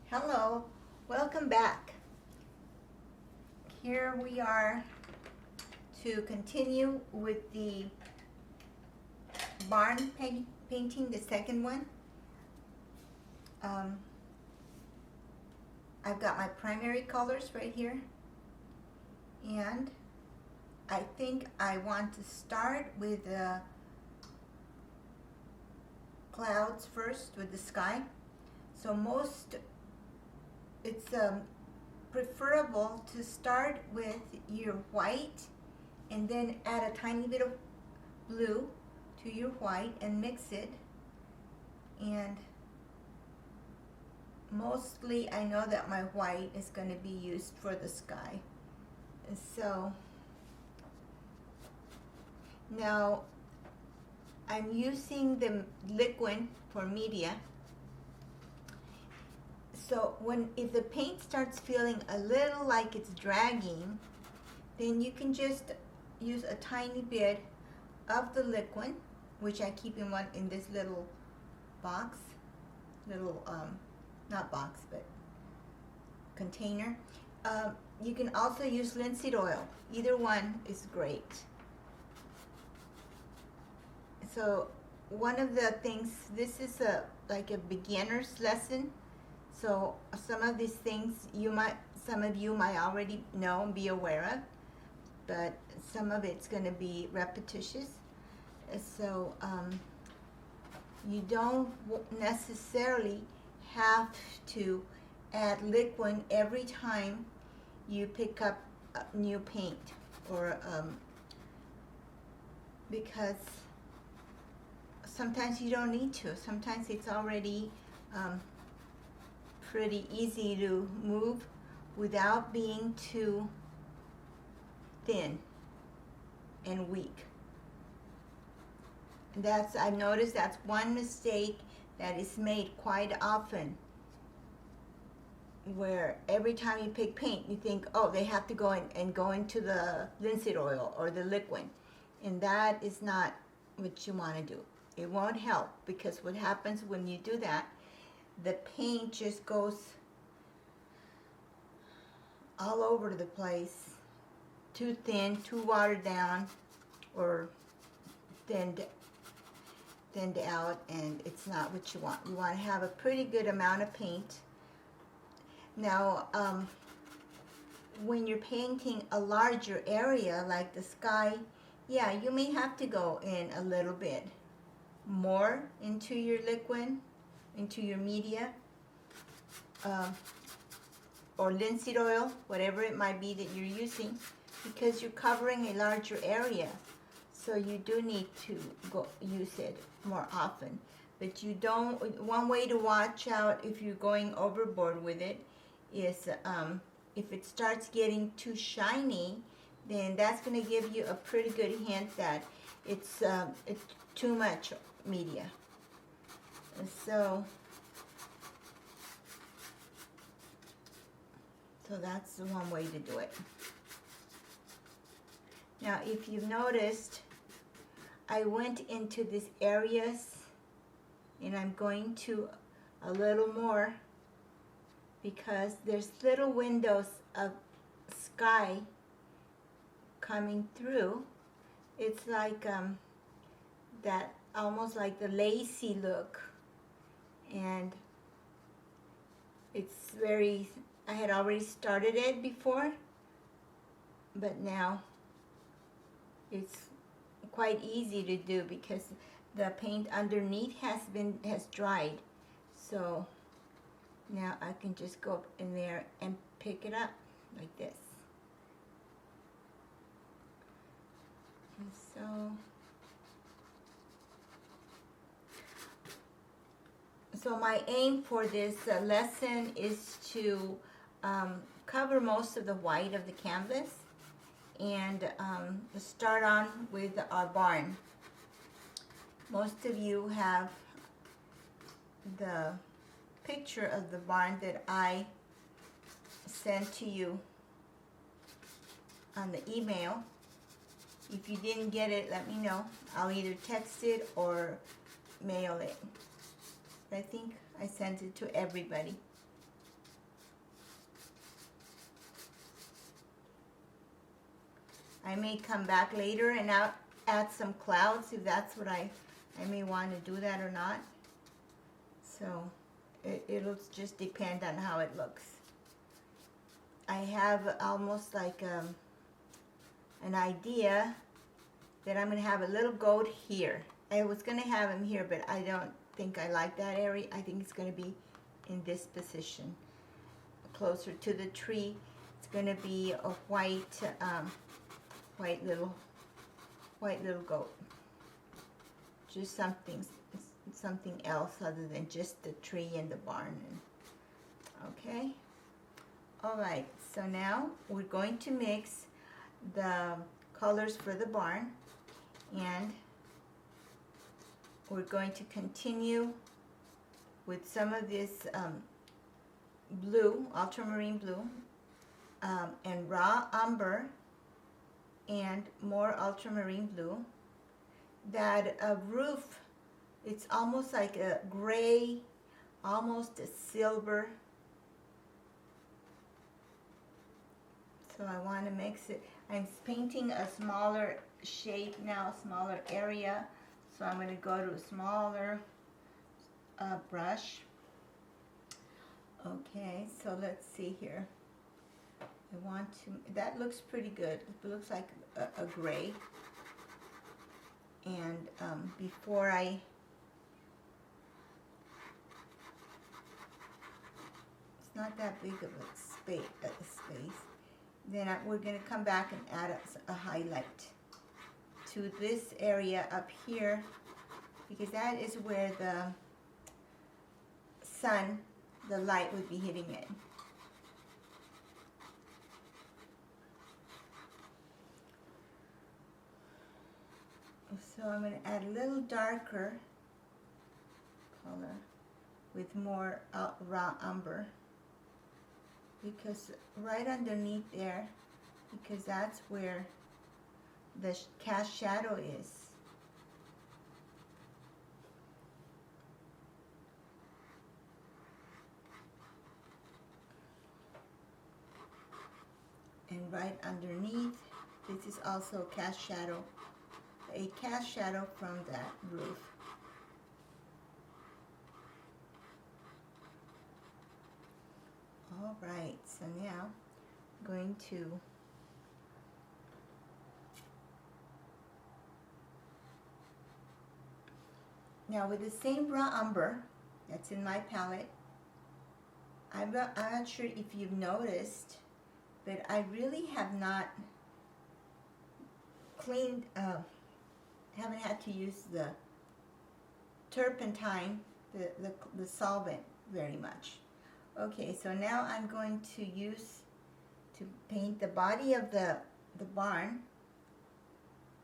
Hello, welcome back. Here we are to continue with the barn painting, the second one. I've got my primary colors right here, and I think I want to start with the clouds first, with the sky. So it's preferable to start with your white and then add a tiny bit of blue to your white and mix it. And mostly I know that my white is going to be used for the sky. And so now I'm using the liquid for media. So if the paint starts feeling a little like it's dragging, then you can just use a tiny bit of the liquid, which I keep in this little box, not box, but container. You can also use linseed oil. Either one is great. So one of the things, this is like a beginner's lesson. So some of these things some of you might already know and be aware of, but some of it's going to be repetitious. So you don't necessarily have to add liquid every time you pick up new paint, or because sometimes you don't need to. Sometimes it's already pretty easy to move without being too thin and weak. I've noticed that's one mistake that is made quite often, where every time you pick paint you think, oh, they have to go into the linseed oil or the liquid, and that is not what you want to do. It won't help, because what happens when you do that, the paint just goes all over the place, too thin, too watered down, or thinned out, and it's not what you want. You want to have a pretty good amount of paint. Now, when you're painting a larger area like the sky, yeah, you may have to go in a little bit more into your liquid, into your media, or linseed oil, whatever it might be that you're using, because you're covering a larger area. So you do need to use it more often. But you don't. One way to watch out if you're going overboard with it is if it starts getting too shiny, then that's going to give you a pretty good hint that it's too much media. And so that's the one way to do it. Now, if you've noticed, I went into these areas, and I'm going to a little more, because there's little windows of sky coming through. It's like that, almost like the lacy look, and it's very, I had already started it before, but now it's quite easy to do because the paint underneath has dried. So now I can just go up in there and pick it up like this. And so my aim for this lesson is to cover most of the white of the canvas, and start on with our barn. Most of you have the picture of the barn that I sent to you on the email. If you didn't get it, let me know. I'll either text it or mail it. I think I sent it to everybody. I may come back later and add some clouds if that's what I may want to do that or not. So it'll just depend on how it looks. I have almost like an idea that I'm going to have a little goat here. I was going to have him here, but I don't think I like that area. I think it's going to be in this position, closer to the tree. It's going to be a white little goat. Just something else other than just the tree and the barn. Okay. All right. So now we're going to mix the colors for the barn, and we're going to continue with some of this blue, ultramarine blue, and raw umber, and more ultramarine blue. That roof, it's almost like a gray, almost a silver. So I want to mix it. I'm painting a smaller shape now, a smaller area. So I'm going to go to a smaller brush. Okay, so let's see here. I want to, that looks pretty good. It looks like a gray. And before it's not that big of a space. Then we're going to come back and add a highlight to this area up here, because that is where the sun, the light would be hitting it. So I'm going to add a little darker color with more raw umber, because right underneath there, because that's where the cast shadow is. And right underneath, this is also cast shadow. A cast shadow from that roof. All right, so now I'm going to with the same raw umber that's in my palette, I'm not sure if you've noticed, but I really have not cleaned haven't had to use the turpentine, the solvent, very much. Okay, so now I'm going to paint the body of the barn,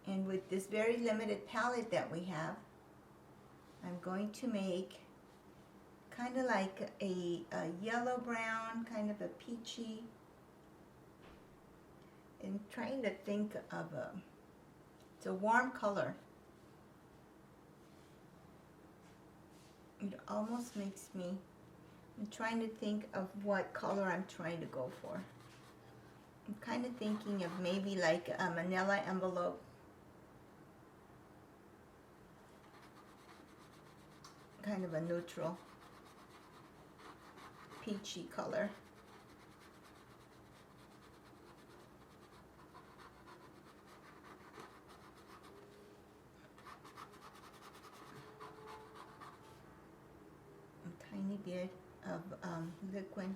and with this very limited palette that we have, I'm going to make kind of like a yellow brown, kind of a peachy, and trying to think of it's a warm color. It almost makes me, I'm trying to think of what color I'm trying to go for. I'm kind of thinking of maybe like a manila envelope. Kind of a neutral, peachy color. Tiny bit of liquid.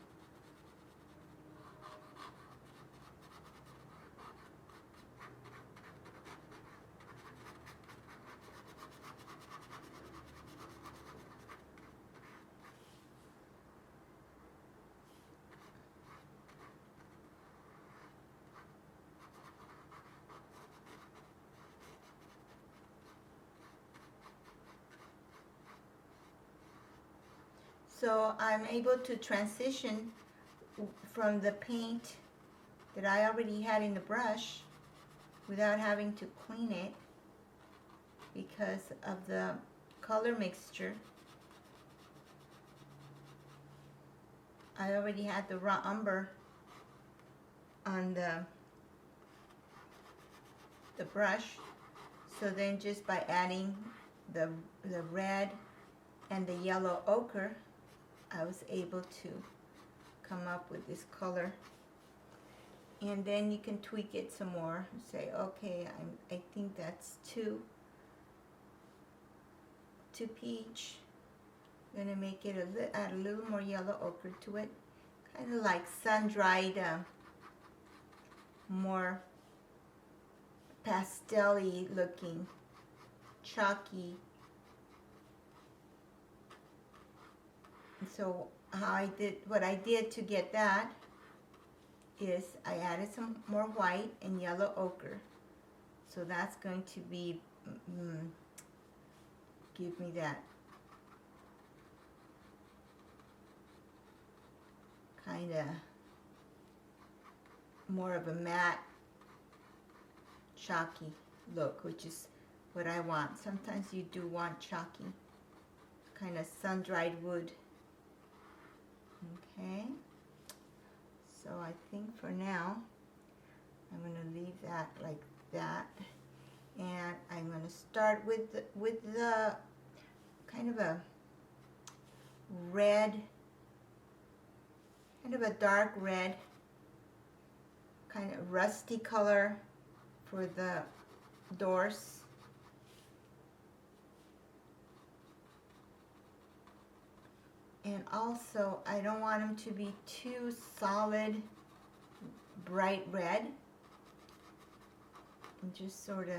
So I'm able to transition from the paint that I already had in the brush without having to clean it because of the color mixture. I already had the raw umber on the brush. So then just by adding the red and the yellow ochre, I was able to come up with this color. And then you can tweak it some more and say, okay, I think that's too peach. I'm gonna make it add a little more yellow ochre to it, kind of like sun-dried, more pastel-y looking, chalky. And so what I did to get that is I added some more white and yellow ochre. So that's going to be, give me that kind of more of a matte, chalky look, which is what I want. Sometimes you do want chalky, kind of sun-dried wood. Okay, so I think for now I'm going to leave that like that, and I'm going to start with the kind of a red, kind of a dark red, kind of rusty color for the doors. And also, I don't want them to be too solid, bright red. And just sort of,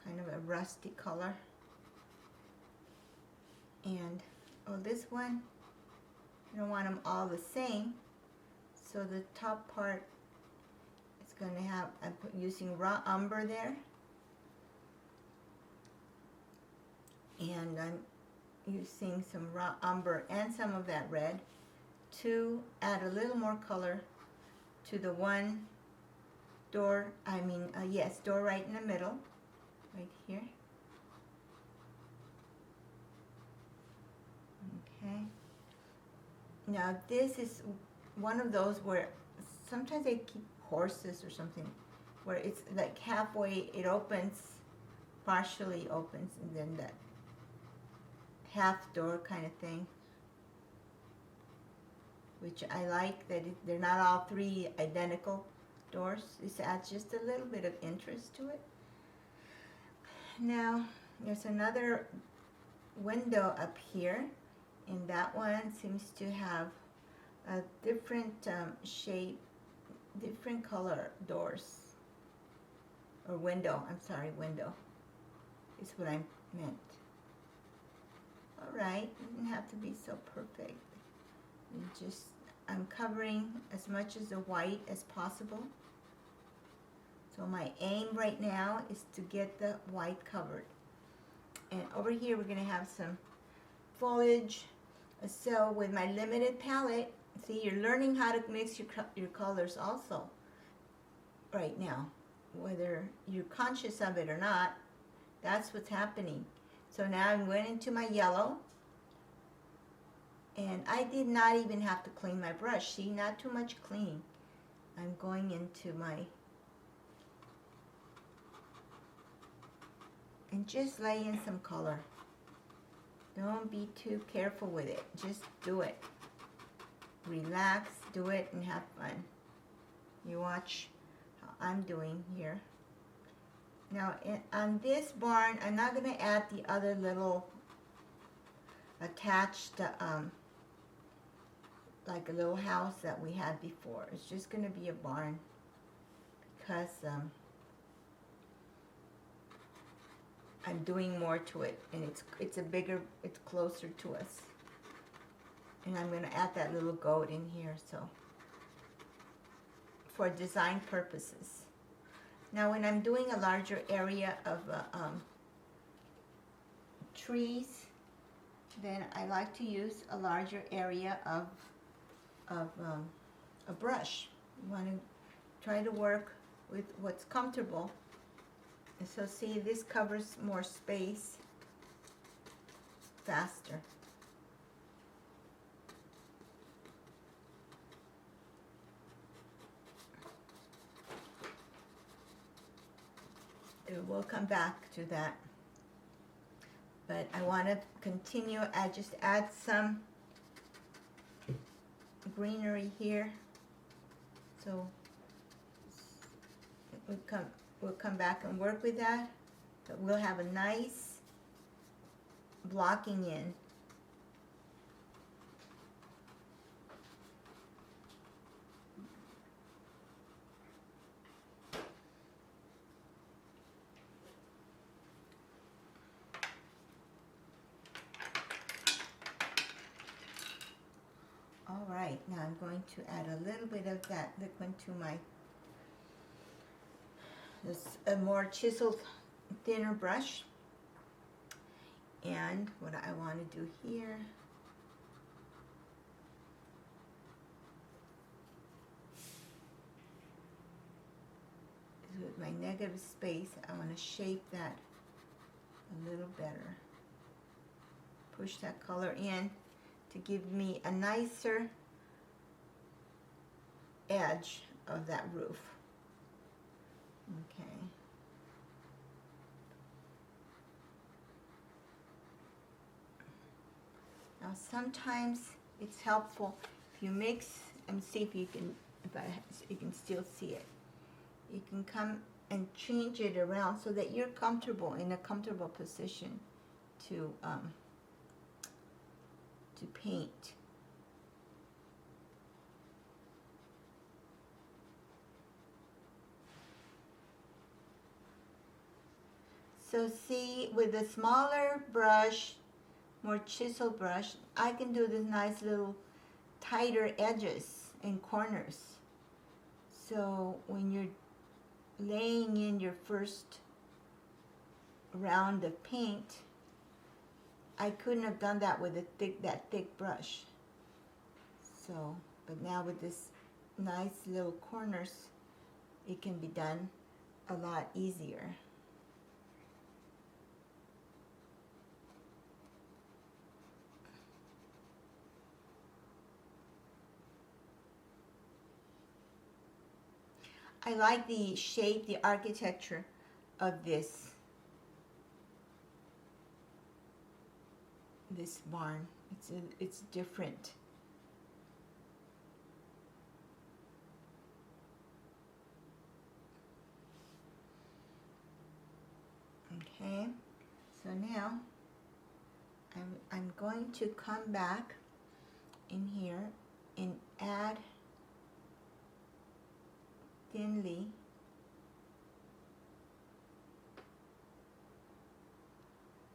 kind of a rusty color. And, oh, this one, I don't want them all the same. So the top part is going to have, I'm using raw umber there. And I'm using some raw umber and some of that red to add a little more color to the one door, door right in the middle, right here. Okay. Now this is one of those where sometimes they keep horses or something, where it's like halfway, it opens, partially opens, and then that half door kind of thing, which I like that they're not all three identical doors. This adds just a little bit of interest to it. Now there's another window up here, and that one seems to have a different shape, different color doors, or window, I'm sorry, window is what I meant. Alright, it doesn't have to be so perfect. I'm covering as much as the white as possible. So my aim right now is to get the white covered. And over here we're going to have some foliage. So with my limited palette, see, you're learning how to mix your colors also right now. Whether you're conscious of it or not, that's what's happening. So now I went into my yellow, and I did not even have to clean my brush. See, not too much cleaning. I'm going into my, and just lay in some color. Don't be too careful with it. Just do it. Relax, do it, and have fun. You watch how I'm doing here. Now, on this barn, I'm not going to add the other little attached, like a little house that we had before. It's just going to be a barn because I'm doing more to it, and it's a bigger, it's closer to us. And I'm going to add that little goat in here, so for design purposes. Now when I'm doing a larger area of trees, then I like to use a larger area of a brush. You want to try to work with what's comfortable. And so see, this covers more space faster. we'll come back to that. But I want to continue. I just add some greenery here. So we'll come back and work with that. But we'll have a nice blocking in. All right, now I'm going to add a little bit of that liquid to a more chiseled, thinner brush. And what I want to do here is with my negative space, I want to shape that a little better. Push that color in to give me a nicer edge of that roof. Okay. Now sometimes it's helpful if you mix and see if you can, you can still see it. You can come and change it around so that you're comfortable, in a comfortable position to paint. So see, with a smaller brush, more chiseled brush, I can do this nice little tighter edges and corners. So when you're laying in your first round of paint, I couldn't have done that with that thick brush. So, but now with this nice little corners, it can be done a lot easier. I like the shape, the architecture of this barn. It's different. Okay, so now I'm going to come back in here and add thinly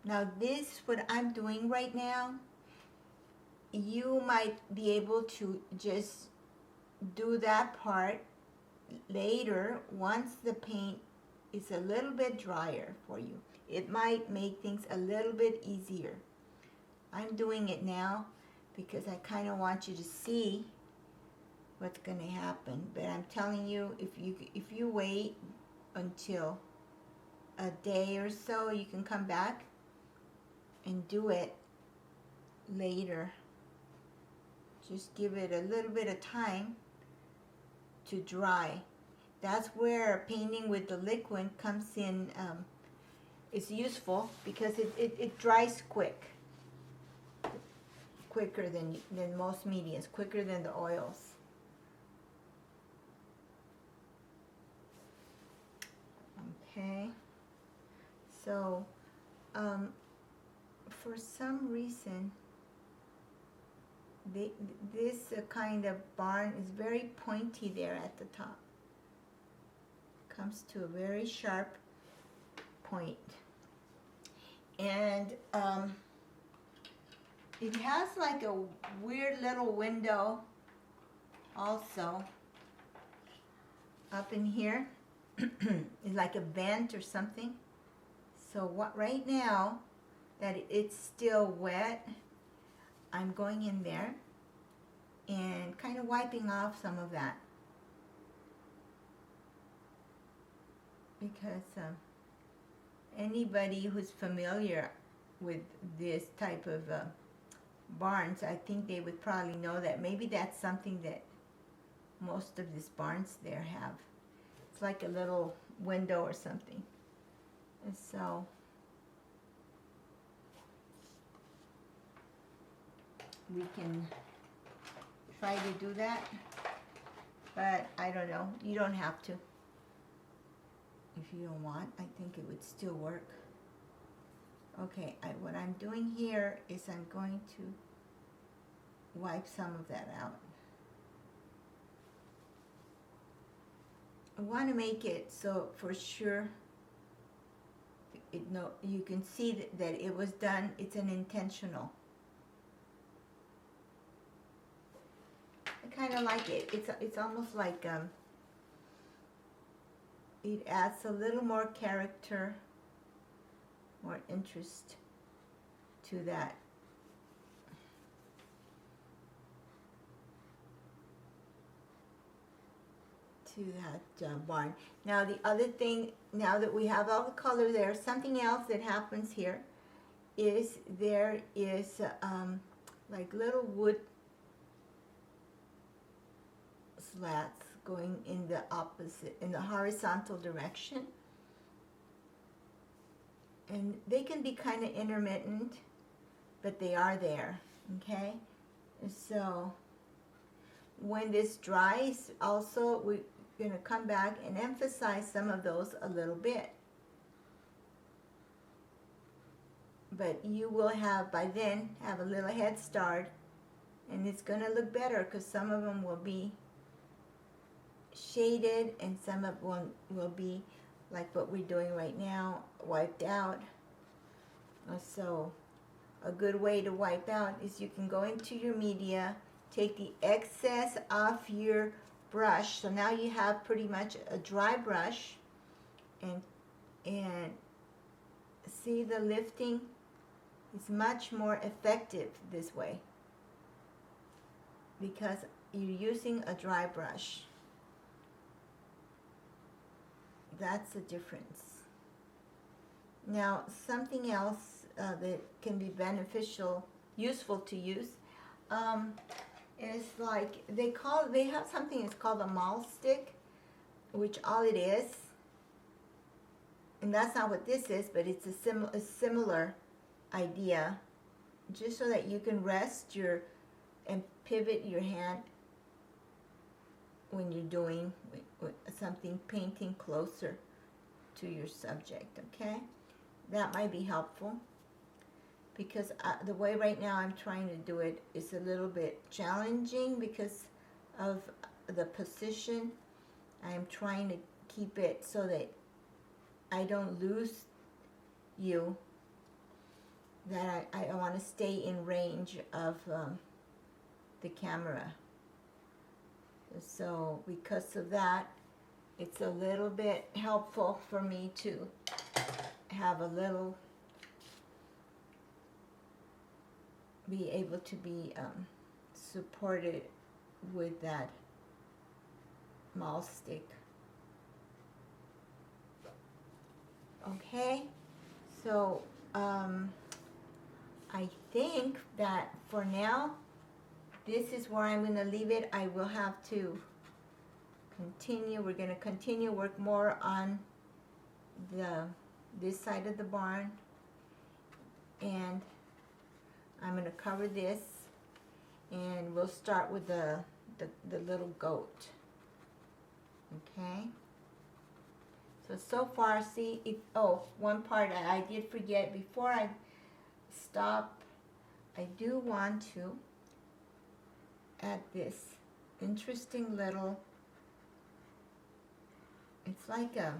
now this, what I'm doing right now, you might be able to just do that part later once the paint is a little bit drier for you. It might make things a little bit easier. I'm doing it now because I kind of want you to see what's going to happen. But I'm telling you, if you wait until a day or so, you can come back and do it later. Just give it a little bit of time to dry. That's where painting with the liquid comes in. It's useful because it dries quicker than most mediums, quicker than the oils. Okay, so for some reason this kind of barn is very pointy there at the top. Comes to a very sharp point. And it has like a weird little window also up in here. It's like a vent or something. So what right now that it's still wet, I'm going in there and kind of wiping off some of that, because anybody who's familiar with this type of barns, I think they would probably know that maybe that's something that most of these barns there have. It's like a little window or something. And so we can try to do that, but I don't know. You don't have to. If you don't want, I think it would still work. Okay, what I'm doing here is I'm going to wipe some of that out. I want to make it so for sure you can see that it was done. It's an intentional. I kind of like it. It's almost like it adds a little more character, more interest to that. Barn. Now the other thing, now that we have all the color there, something else that happens here is there is like little wood slats going in the opposite, in the horizontal direction. And they can be kind of intermittent, but they are there, okay? So when this dries, also we're going to come back and emphasize some of those a little bit. But you will have, by then, have a little head start, and it's going to look better because some of them will be shaded and some of them will be like what we're doing right now, wiped out. So a good way to wipe out is you can go into your media, take the excess off your brush. So now you have pretty much a dry brush, and see the lifting is much more effective this way because you're using a dry brush. That's the difference. Now, something else that can be beneficial, useful to use, is like they have something that's called a mahl stick, which all it is, and that's not what this is, but it's a similar idea, just so that you can rest and pivot your hand when you're doing something, painting closer to your subject, okay? That might be helpful because the way right now I'm trying to do it is a little bit challenging because of the position. I'm trying to keep it so that I don't lose you, that I want to stay in range of the camera. So because of that, it's a little bit helpful for me to have a little, be able to be supported with that mahl stick. Okay, so I think that for now, this is where I'm going to leave it. I will have to continue. We're going to continue work more on this side of the barn, and I'm going to cover this, and we'll start with the little goat. Okay. So far, see, one part I did forget before I stop. I do want to add this interesting little, it's like I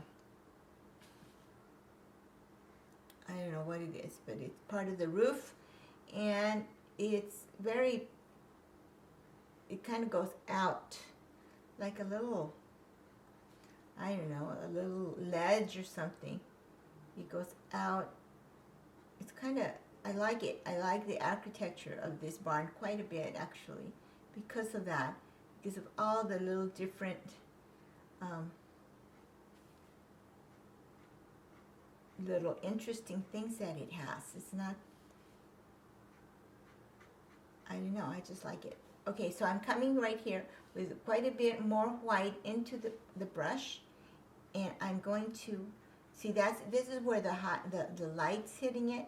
don't know what it is, but it's part of the roof, and it's very, it kind of goes out like a little, I don't know, a little ledge or something. It goes out. It's kind of, I like it. I like the architecture of this barn quite a bit, actually, because of that, because of all the little different little interesting things that it has. It's not, I don't know, I just like it. Okay, so I'm coming right here with quite a bit more white into the brush, and I'm going to See, this is where the light's hitting it.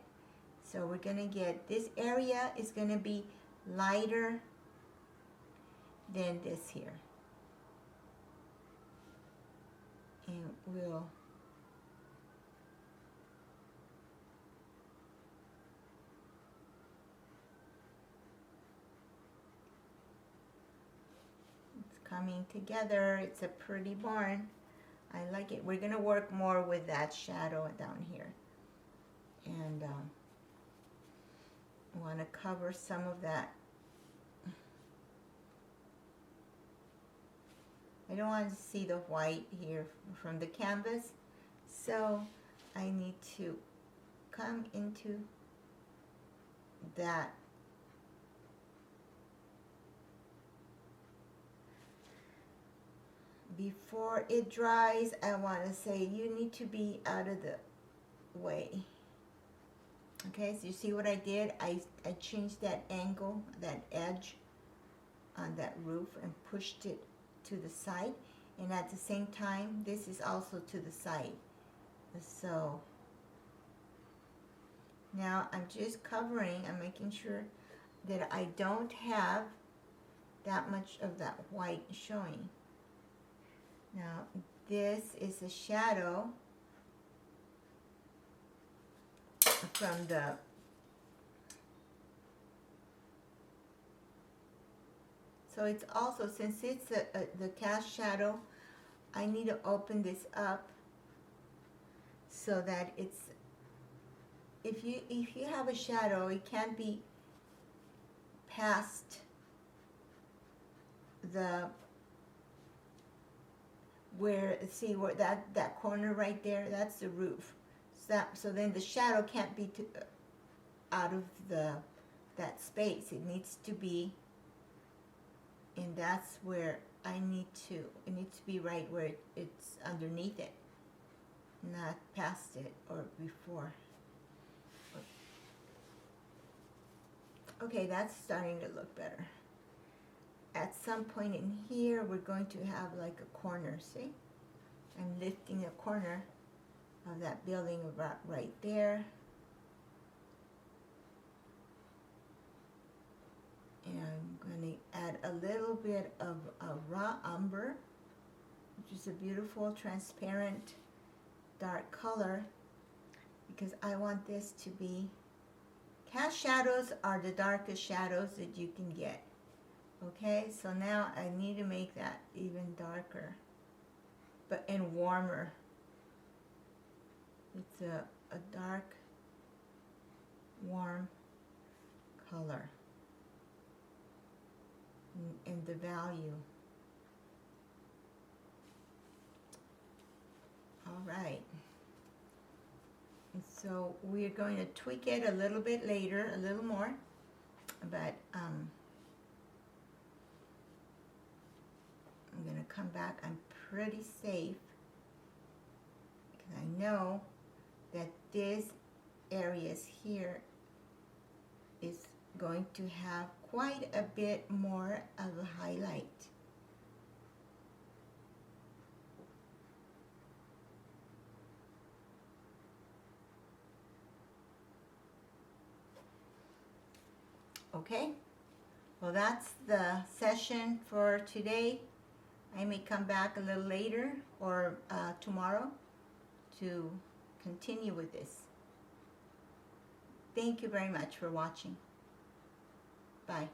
So we're going to get, this area is going to be lighter than this here. And we'll coming together. It's a pretty barn. I like it. We're going to work more with that shadow down here. And I want to cover some of that. I don't want to see the white here from the canvas. So I need to come into that. Before it dries, I want to say you need to be out of the way. Okay, so you see what I did? I changed that angle, that edge on that roof and pushed it to the side. And at the same time, this is also to the side. So now I'm just covering, I'm making sure that I don't have that much of that white showing. Now, this is a shadow from the so it's also, since it's the cast shadow, I need to open this up so that it's, if you have a shadow, it can't be past the, where, see where that corner right there, that's the roof. So then the shadow can't be out of that space. It needs to be, and that's where I need to, it needs to be right where it's underneath it, not past it or before. Okay, that's starting to look better. At some point in here, we're going to have like a corner, see? I'm lifting a corner of that building about right there. And I'm going to add a little bit of a raw umber, which is a beautiful, transparent, dark color, because I want this to be, cast shadows are the darkest shadows that you can get. Okay, so now I need to make that even darker, and warmer. It's a dark, warm color. And the value. All right. And so we're going to tweak it a little bit later, a little more, but I'm going to come back. I'm pretty safe because I know that this areas here is going to have quite a bit more of a highlight. Okay, well, that's the session for today. I may come back a little later or tomorrow to continue with this. Thank you very much for watching. Bye.